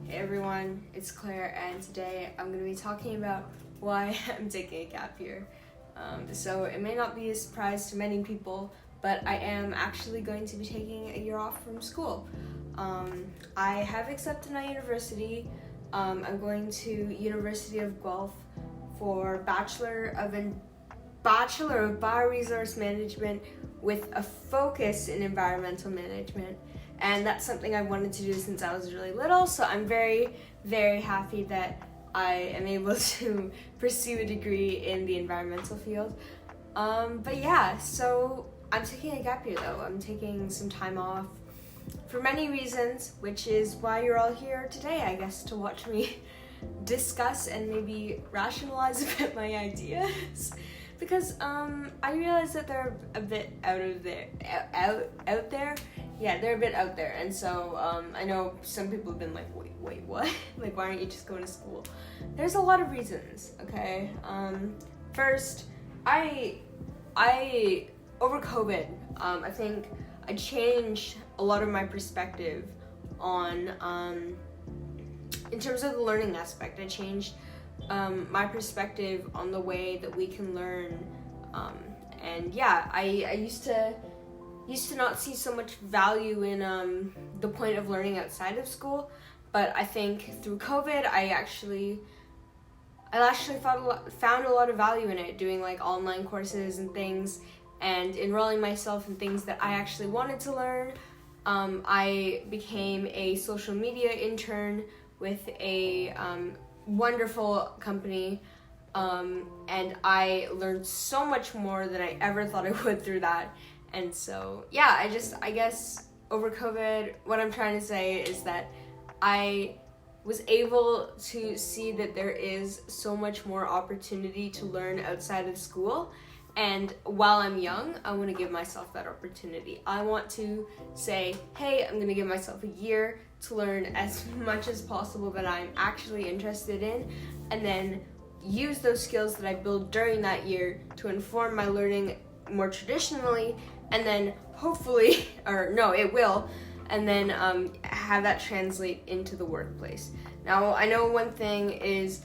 Hey everyone, it's Claire, and today I'm going to be talking about why I'm taking a gap year. So it may not be a surprise to many people, but I am actually going to be taking a year off from school. I have accepted my university. I'm going to University of Guelph for Bachelor of Bioresource Management with a focus in environmental management. And that's something I wanted to do since I was really little, so I'm very, very happy that I am able to pursue a degree in the environmental field. But yeah, so I'm taking a gap year though. I'm taking some time off for many reasons, which is why you're all here today, I guess, to watch me discuss and maybe rationalize a bit my ideas. Because I realize that they're a bit out there. Yeah, they're a bit out there, and so I know some people have been like, wait, what? Like, why aren't you just going to school? There's a lot of reasons, okay? First, I over COVID, I think I changed a lot of my perspective on, in terms of the learning aspect. I changed my perspective on the way that we can learn, and yeah, I used to not see so much value in the point of learning outside of school, but I think through COVID I actually found a lot of value in it, doing like online courses and things and enrolling myself in things that I actually wanted to learn. I became a social media intern with a wonderful company, and I learned so much more than I ever thought I would through that. And so yeah, I guess over COVID, what I'm trying to say is that I was able to see that there is so much more opportunity to learn outside of school, and while I'm young, I want to give myself that opportunity. I want to say, hey, I'm going to give myself a year to learn as much as possible that I'm actually interested in, and then use those skills that I build during that year to inform my learning more traditionally, and then hopefully, or no, it will, and then have that translate into the workplace. Now, I know one thing is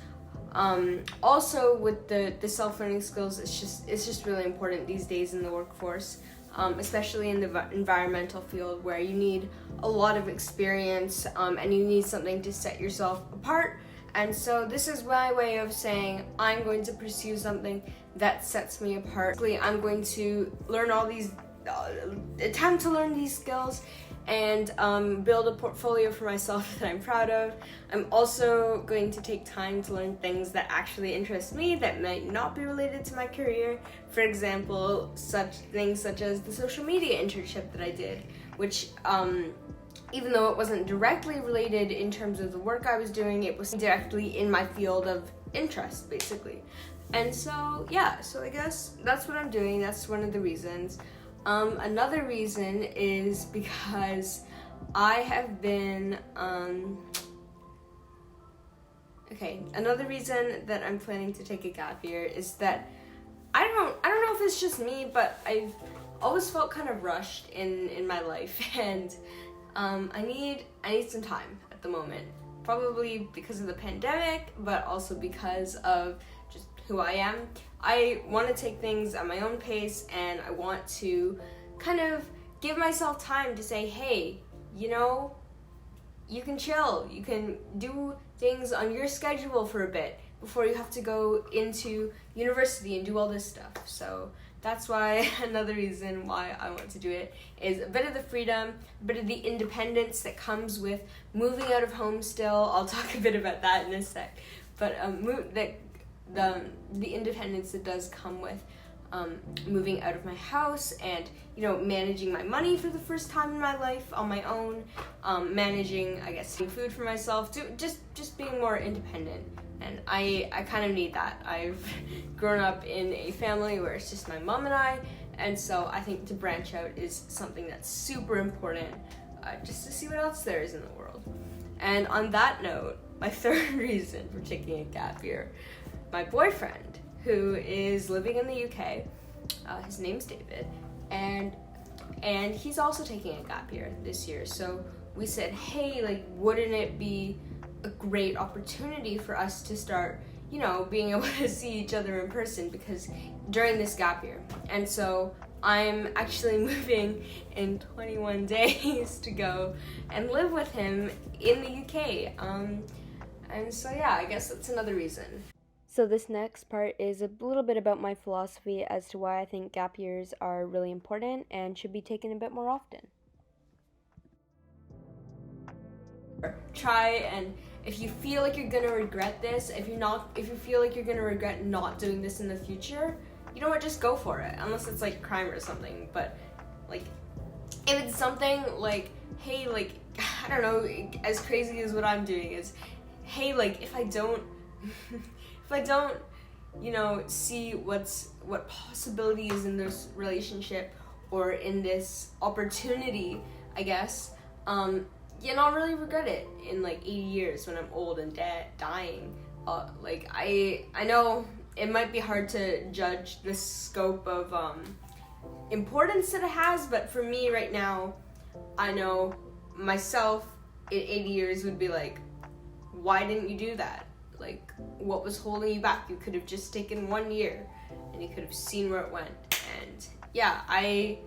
also with the self-learning skills, it's just really important these days in the workforce, especially in the environmental field, where you need a lot of experience and you need something to set yourself apart. And so this is my way of saying I'm going to pursue something that sets me apart. I'm going to learn all these, attempt to learn these skills and build a portfolio for myself that I'm proud of. I'm also going to take time to learn things that actually interest me that might not be related to my career. For example, such things such as the social media internship that I did, which even though it wasn't directly related in terms of the work I was doing, it was directly in my field of interest, basically. And so, yeah, so I guess that's what I'm doing. That's one of the reasons. Another reason is because I have been, another reason that I'm planning to take a gap year is that I don't know if it's just me, but I've always felt kind of rushed in my life, and I need some time at the moment, probably because of the pandemic, but also because of just who I am. I want to take things at my own pace, and I want to kind of give myself time to say, hey, you know, you can chill, you can do things on your schedule for a bit before you have to go into university and do all this stuff. So that's why another reason why I want to do it is a bit of the freedom, a bit of the independence that comes with moving out of home still. I'll talk a bit about that in a sec. But the independence that does come with moving out of my house, and managing my money for the first time in my life on my own, managing, I guess, food for myself, just being more independent. And I kind of need that. I've grown up in a family where it's just my mom and I, and so I think to branch out is something that's super important, just to see what else there is in the world. And on that note, my third reason for taking a gap year, my boyfriend, who is living in the UK, his name's David, and he's also taking a gap year this year. So we said, hey, like, wouldn't it be a great opportunity for us to start, being able to see each other in person because during this gap year. And so I'm actually moving in 21 days to go and live with him in the UK. And so yeah, I guess that's another reason. So this next part is a little bit about my philosophy as to why I think gap years are really important and should be taken a bit more often. Try, and if you feel like you're gonna regret this, if you feel like you're gonna regret not doing this in the future, you know what, just go for it, unless it's like crime or something. But like, if it's something like, hey, like, I don't know, as crazy as what I'm doing is, hey, like, if I don't see what possibility is in this relationship or in this opportunity, I guess, I'll really regret it in like 80 years when I'm old and dying. Like, I know it might be hard to judge the scope of importance that it has, but for me right now, I know myself in 80 years would be like, why didn't you do that? Like, what was holding you back? You could have just taken 1 year and you could have seen where it went. And yeah, I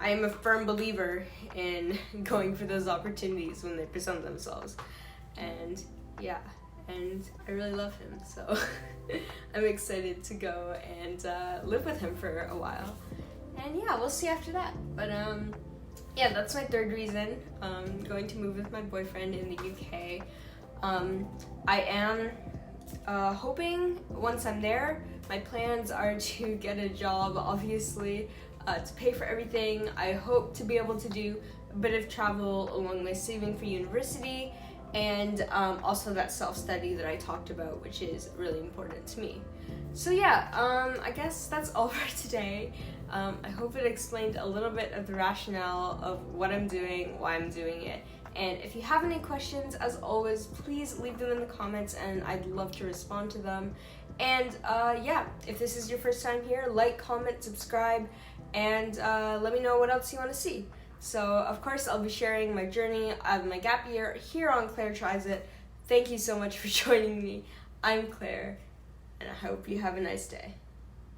am a firm believer in going for those opportunities when they present themselves. And yeah, and I really love him, so I'm excited to go and live with him for a while. And yeah, we'll see after that. But yeah, that's my third reason, going to move with my boyfriend in the UK. I am hoping once I'm there, my plans are to get a job, obviously, to pay for everything. I hope to be able to do a bit of travel along my saving for university, and also that self-study that I talked about, which is really important to me. So yeah, I guess that's all for today. I hope it explained a little bit of the rationale of what I'm doing, why I'm doing it. And if you have any questions, as always, please leave them in the comments and I'd love to respond to them. And yeah, if this is your first time here, like, comment, subscribe, and let me know what else you want to see. So of course I'll be sharing my journey of my gap year here on Claire Tries It. Thank you so much for joining me. I'm Claire, and I hope you have a nice day.